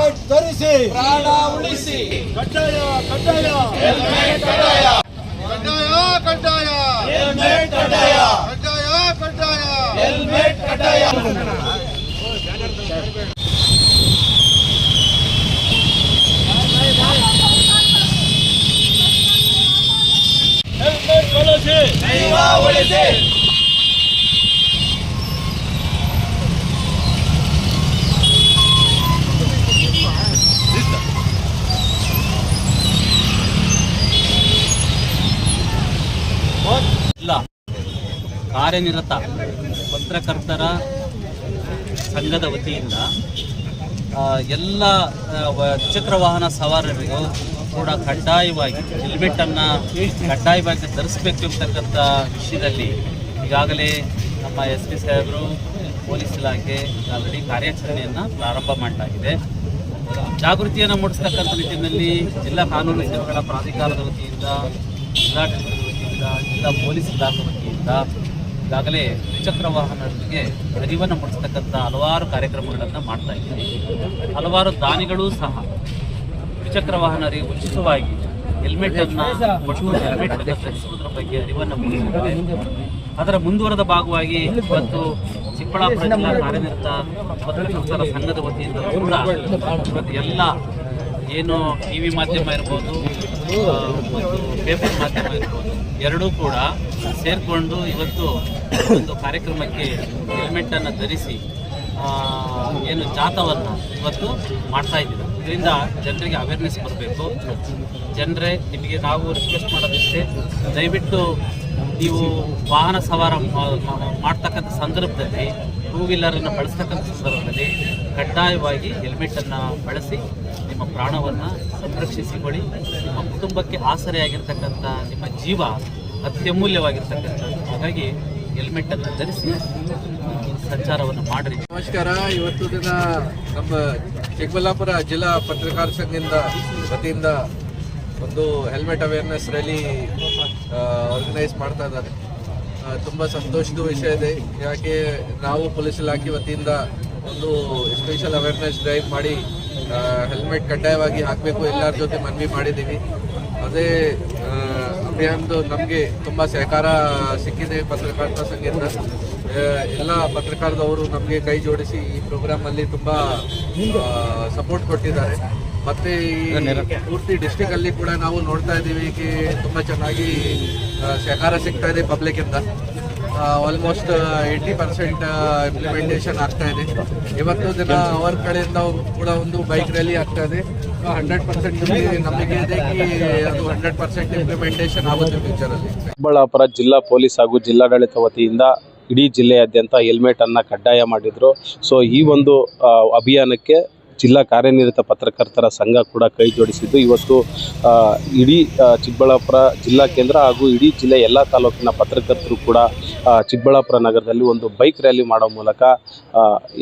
Helmet ಧರಿಸಿ ಪ್ರಾಣ ಉಳಿಸಿ. ಕಡ್ಡಾಯ ಕಡ್ಡಾಯ ಹೆಲ್ಮೆಟ್ ಕಡ್ಡಾಯ. ಕಡ್ಡಾಯ ಕಡ್ಡಾಯ ಹೆಲ್ಮೆಟ್ ಕಡ್ಡಾಯ. ಕಡ್ಡಾಯ ಕಡ್ಡಾಯ ಹೆಲ್ಮೆಟ್ ಕಡ್ಡಾಯ. ಹೆಲ್ಮೆಟ್ ಬಳಸಿ ಜೀವ ಉಳಿಸಿ. ಕಾರ್ಯನಿರತ ಪತ್ರಕರ್ತರ ಸಂಘದ ವತಿಯಿಂದ ಎಲ್ಲ ದ್ವಿಚಕ್ರ ವಾಹನ ಸವಾರರಿಗೂ ಕೂಡ ಕಡ್ಡಾಯವಾಗಿ ಹೆಲ್ಮೆಟನ್ನು ಕಡ್ಡಾಯವಾಗಿ ಧರಿಸಬೇಕು ಅಂತಕ್ಕಂಥ ವಿಷಯದಲ್ಲಿ ಈಗಾಗಲೇ ನಮ್ಮ SP ಸಾಹೇಬರು ಪೊಲೀಸ್ ಇಲಾಖೆ ಆಲ್ರೆಡಿ ಕಾರ್ಯಾಚರಣೆಯನ್ನು ಪ್ರಾರಂಭ ಮಾಡಲಾಗಿದೆ. ಜಾಗೃತಿಯನ್ನು ಮೂಡಿಸ್ತಕ್ಕಂಥ ನಿಟ್ಟಿನಲ್ಲಿ ಜಿಲ್ಲಾ ಕಾನೂನು ಸೇವೆಗಳ ಪ್ರಾಧಿಕಾರದ ವತಿಯಿಂದ, ಜಿಲ್ಲಾಡಳಿತದ ವತಿಯಿಂದ, ಜಿಲ್ಲಾ ಪೊಲೀಸ್ ಇಲಾಖೆ ವತಿಯಿಂದ ಈಗಾಗಲೇ ದ್ವಿಚಕ್ರ ವಾಹನಗಳಿಗೆ ಅರಿವನ್ನು ಮೂಡಿಸ್ತಕ್ಕಂಥ ಹಲವಾರು ಕಾರ್ಯಕ್ರಮಗಳನ್ನು ಮಾಡ್ತಾ ಇದ್ದೀವಿ. ಹಲವಾರು ದಾನಿಗಳು ಸಹ ದ್ವಿಚಕ್ರ ವಾಹನರಿಗೆ ಉಚಿತವಾಗಿ ಹೆಲ್ಮೆಟನ್ನು ಕೊಟ್ಟು ಹೆಲ್ಮೆಟ್ ಧರಿಸುವುದರ ಬಗ್ಗೆ ಅರಿವನ್ನು ಮೂಡಿಸಿದ್ದಾರೆ. ಅದರ ಮುಂದುವರೆದ ಭಾಗವಾಗಿ ಇವತ್ತು ಚಿಕ್ಕಬಳ್ಳಾಪುರ ಜಿಲ್ಲಾ ಕಾರ್ಯನಿರತ ಪತ್ರಕರ್ತರ ಸಂಘದ ವತಿಯಿಂದ ಕೂಡ ಇವತ್ತು ಎಲ್ಲ ಏನು TV ಮಾಧ್ಯಮ ಇರ್ಬೋದು ಮತ್ತು ಪೇಪರ್ ಮಾಧ್ಯಮ ಇರ್ಬೋದು ಎರಡೂ ಕೂಡ ಸೇರಿಕೊಂಡು ಇವತ್ತು ಒಂದು ಕಾರ್ಯಕ್ರಮಕ್ಕೆ ಹೆಲ್ಮೆಟನ್ನು ಧರಿಸಿ ಏನು ಜಾಥಾವನ್ನು ಇವತ್ತು ಮಾಡ್ತಾ ಇದ್ದೀವಿ. ಇದರಿಂದ ಜನರಿಗೆ ಅವೇರ್ನೆಸ್ ಬರಬೇಕು. ಜನರೇ, ನಿಮಗೆ ನಾವು ರಿಕ್ವೆಸ್ಟ್ ಮಾಡೋದಿಷ್ಟೇ, ದಯವಿಟ್ಟು ನೀವು ವಾಹನ ಸವಾರ ಮಾಡ್ತಕ್ಕಂಥ ಸಂದರ್ಭದಲ್ಲಿ, ಟೂ ವೀಲರನ್ನು ಬಳಸ್ತಕ್ಕಂಥ ಸಂದರ್ಭದಲ್ಲಿ ಕಡ್ಡಾಯವಾಗಿ ಹೆಲ್ಮೆಟನ್ನು ಬಳಸಿ ನಿಮ್ಮ ಪ್ರಾಣವನ್ನು ಸಂರಕ್ಷಿಸಿಕೊಳ್ಳಿ. ನಿಮ್ಮ ಕುಟುಂಬಕ್ಕೆ ಆಸರೆಯಾಗಿರ್ತಕ್ಕಂಥ ನಿಮ್ಮ ಜೀವ ಅತ್ಯಮೂಲ್ಯವಾಗಿರ್ತಕ್ಕಂಥದ್ದು. ಹಾಗಾಗಿ ಹೆಲ್ಮೆಟನ್ನು ಧರಿಸಿ ಸಂಚಾರವನ್ನು ಮಾಡಿರಿ. ನಮಸ್ಕಾರ. ಇವತ್ತು ದಿನ ನಮ್ಮ ಚಿಕ್ಕಬಳ್ಳಾಪುರ ಜಿಲ್ಲಾ ಪತ್ರಕರ್ತರ ಸಂಘದಿಂದ ವತಿಯಿಂದ ಒಂದು ಹೆಲ್ಮೆಟ್ ಅವೇರ್ನೆಸ್ ರ್ಯಾಲಿ ಆರ್ಗನೈಸ್ ಮಾಡ್ತಾ ಇದ್ದಾರೆ. ತುಂಬ ಸಂತೋಷದ ವಿಷಯ ಇದೆ. ಯಾಕೆ ನಾವು ಪೊಲೀಸ್ ಇಲಾಖೆ ವತಿಯಿಂದ ಒಂದು ಸ್ಪೆಷಲ್ ಅವೇರ್ನೆಸ್ ಡ್ರೈವ್ ಮಾಡಿ ಹೆಲ್ಮೆಟ್ ಕಡ್ಡಾಯವಾಗಿ ಹಾಕಬೇಕು ಎಲ್ಲರ ಜೊತೆ ಮನವಿ ಮಾಡಿದ್ದೀವಿ. ಅದೇ ಅಭಿಯಾನದ ನಮಗೆ ತುಂಬ ಸಹಕಾರ ಸಿಕ್ಕಿದೆ ಪತ್ರಕರ್ತರ ಸಂಘದಿಂದ. ಎಲ್ಲ ಪತ್ರಕರ್ತರವರು ನಮಗೆ ಕೈ ಜೋಡಿಸಿ ಈ ಪ್ರೋಗ್ರಾಮಲ್ಲಿ ತುಂಬ ಸಪೋರ್ಟ್ ಕೊಟ್ಟಿದ್ದಾರೆ. ಮತ್ತು ಈ ಪೂರ್ತಿ ಡಿಸ್ಟಿಕಲ್ಲಿ ಕೂಡ ನಾವು ನೋಡ್ತಾ ಇದ್ದೀವಿ ತುಂಬ ಚೆನ್ನಾಗಿ ಸಹಕಾರ ಸಿಗ್ತಾ ಇದೆ ಪಬ್ಲಿಕ್ಕಿಂದ. ಆಲ್ಮೋಸ್ಟ್ 80% ಇಂಪ್ಲಿಮೆಂಟೇಷನ್ ಆಗ್ತಾ ಇದೆ. ಇವತ್ತು ದಿನ ಅವರ ಕಡೆಯಿಂದ ಕೂಡ ಒಂದು ಬೈಕ್ ರ್ಯಾಲಿ ಆಗ್ತಾ ಇದೆ. 100% ನಂಬಿಕೆ ಇದೆ ಅದು 100% ಇಂಪ್ಲಿಮೆಂಟೇಷನ್ ಆಗುತ್ತೆ ಫ್ಯೂಚರಲ್ಲಿ. ಚಿಕ್ಕಬಳ್ಳಾಪುರ ಜಿಲ್ಲಾ ಪೊಲೀಸ್ ಹಾಗೂ ಜಿಲ್ಲಾಡಳಿತ ವತಿಯಿಂದ ಇಡೀ ಜಿಲ್ಲೆಯಾದ್ಯಂತ ಹೆಲ್ಮೆಟನ್ನು ಕಡ್ಡಾಯ ಮಾಡಿದರು. ಸೊ ಈ ಒಂದು ಅಭಿಯಾನಕ್ಕೆ ಜಿಲ್ಲಾ ಕಾರ್ಯನಿರತ ಪತ್ರಕರ್ತರ ಸಂಘ ಕೂಡ ಕೈ ಜೋಡಿಸಿದ್ದು ಇವತ್ತು ಇಡೀ ಚಿಕ್ಕಬಳ್ಳಾಪುರ ಜಿಲ್ಲಾ ಕೇಂದ್ರ ಹಾಗೂ ಇಡೀ ಜಿಲ್ಲೆ ಎಲ್ಲ ತಾಲೂಕಿನ ಪತ್ರಕರ್ತರು ಕೂಡ ಚಿಕ್ಕಬಳ್ಳಾಪುರ ನಗರದಲ್ಲಿ ಒಂದು ಬೈಕ್ ರ್ಯಾಲಿ ಮಾಡೋ ಮೂಲಕ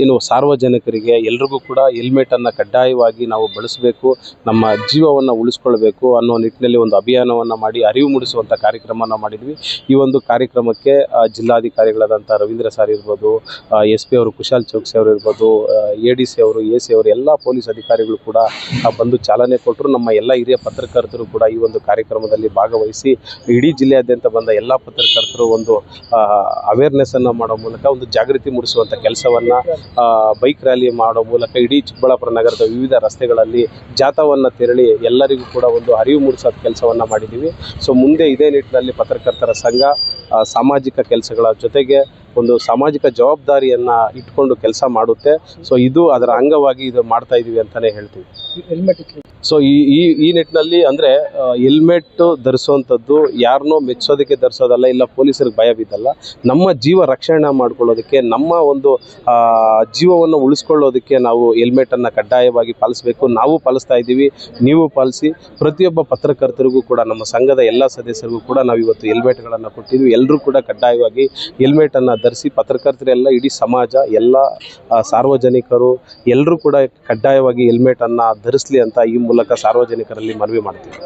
ಏನು ಸಾರ್ವಜನಿಕರಿಗೆ ಎಲ್ರಿಗೂ ಕೂಡ ಹೆಲ್ಮೆಟನ್ನು ಕಡ್ಡಾಯವಾಗಿ ನಾವು ಬಳಸಬೇಕು, ನಮ್ಮ ಜೀವವನ್ನು ಉಳಿಸ್ಕೊಳ್ಬೇಕು ಅನ್ನೋ ನಿಟ್ಟಿನಲ್ಲಿ ಒಂದು ಅಭಿಯಾನವನ್ನು ಮಾಡಿ ಅರಿವು ಮೂಡಿಸುವಂಥ ಕಾರ್ಯಕ್ರಮವನ್ನು ಮಾಡಿದ್ವಿ. ಈ ಒಂದು ಕಾರ್ಯಕ್ರಮಕ್ಕೆ ಜಿಲ್ಲಾಧಿಕಾರಿಗಳಾದಂಥ ರವೀಂದ್ರ ಸರ್ ಇರ್ಬೋದು, SP ಅವರು ಕುಶಾಲ್ ಚೌಕ್ಸಿ ಅವರು ಇರ್ಬೋದು, ADC ಅವರು, AC ಅವರು, ಎಲ್ಲ ಪೊಲೀಸ್ ಅಧಿಕಾರಿಗಳು ಕೂಡ ಬಂದು ಚಾಲನೆ ಕೊಟ್ಟರು. ನಮ್ಮ ಎಲ್ಲ ಹಿರಿಯ ಪತ್ರಕರ್ತರು ಕೂಡ ಈ ಒಂದು ಕಾರ್ಯಕ್ರಮದಲ್ಲಿ ಭಾಗವಹಿಸಿ ಇಡೀ ಜಿಲ್ಲೆಯಾದ್ಯಂತ ಬಂದ ಎಲ್ಲ ಪತ್ರಕರ್ತರು ಒಂದು ಅವೇರ್ನೆಸ್ಸನ್ನು ಮಾಡೋ ಮೂಲಕ ಒಂದು ಜಾಗೃತಿ ಮೂಡಿಸುವಂಥ ಕೆಲಸವನ್ನು ಬೈಕ್ ರ್ಯಾಲಿ ಮಾಡೋ ಮೂಲಕ ಇಡೀ ಚಿಕ್ಕಬಳ್ಳಾಪುರ ನಗರದ ವಿವಿಧ ರಸ್ತೆಗಳಲ್ಲಿ ಜಾಥಾವನ್ನು ತೆರಳಿ ಎಲ್ಲರಿಗೂ ಕೂಡ ಒಂದು ಅರಿವು ಮೂಡಿಸೋ ಕೆಲಸವನ್ನು ಮಾಡಿದ್ದೀವಿ. ಸೊ ಮುಂದೆ ಇದೇ ನಿಟ್ಟಿನಲ್ಲಿ ಪತ್ರಕರ್ತರ ಸಂಘ ಸಾಮಾಜಿಕ ಕೆಲಸಗಳ ಜೊತೆಗೆ ಒಂದು ಸಾಮಾಜಿಕ ಜವಾಬ್ದಾರಿಯನ್ನು ಇಟ್ಕೊಂಡು ಕೆಲಸ ಮಾಡುತ್ತೆ. ಸೊ ಇದು ಅದರ ಅಂಗವಾಗಿ ಇದು ಮಾಡ್ತಾ ಇದ್ದೀವಿ ಅಂತಲೇ ಹೇಳ್ತೀವಿ. ಸೊ ಈ ನಿಟ್ಟಿನಲ್ಲಿ ಅಂದರೆ ಹೆಲ್ಮೆಟ್ ಧರಿಸುವಂಥದ್ದು ಯಾರನ್ನೋ ಮೆಚ್ಚೋದಕ್ಕೆ ಧರಿಸೋದಲ್ಲ, ಇಲ್ಲ ಪೊಲೀಸರಿಗೆ ಭಯ ಬಿದ್ದಲ್ಲ, ನಮ್ಮ ಜೀವ ರಕ್ಷಣೆ ಮಾಡ್ಕೊಳ್ಳೋದಕ್ಕೆ, ನಮ್ಮ ಒಂದು ಜೀವವನ್ನು ಉಳಿಸ್ಕೊಳ್ಳೋದಕ್ಕೆ ನಾವು ಹೆಲ್ಮೆಟನ್ನು ಕಡ್ಡಾಯವಾಗಿ ಪಾಲಿಸಬೇಕು. ನಾವು ಪಾಲಿಸ್ತಾ ಇದ್ದೀವಿ, ನೀವು ಪಾಲಿಸಿ. ಪ್ರತಿಯೊಬ್ಬ ಪತ್ರಕರ್ತರಿಗೂ ಕೂಡ, ನಮ್ಮ ಸಂಘದ ಎಲ್ಲ ಸದಸ್ಯರಿಗೂ ಕೂಡ ನಾವು ಇವತ್ತು ಹೆಲ್ಮೆಟ್ಗಳನ್ನು ಕೊಟ್ಟಿದ್ವಿ. ಎಲ್ಲರೂ ಕೂಡ ಕಡ್ಡಾಯವಾಗಿ ಹೆಲ್ಮೆಟನ್ನು ಧರಿಸಿ, ಪತ್ರಕರ್ತರೆಲ್ಲ, ಇಡೀ ಸಮಾಜ, ಎಲ್ಲ ಸಾರ್ವಜನಿಕರು ಎಲ್ಲರೂ ಕೂಡ ಕಡ್ಡಾಯವಾಗಿ ಹೆಲ್ಮೆಟನ್ನು ಧರಿಸಲಿ ಅಂತ ಈ ಮೂಲಕ ಸಾರ್ವಜನಿಕರಲ್ಲಿ ಮನವಿ ಮಾಡ್ತೀವಿ.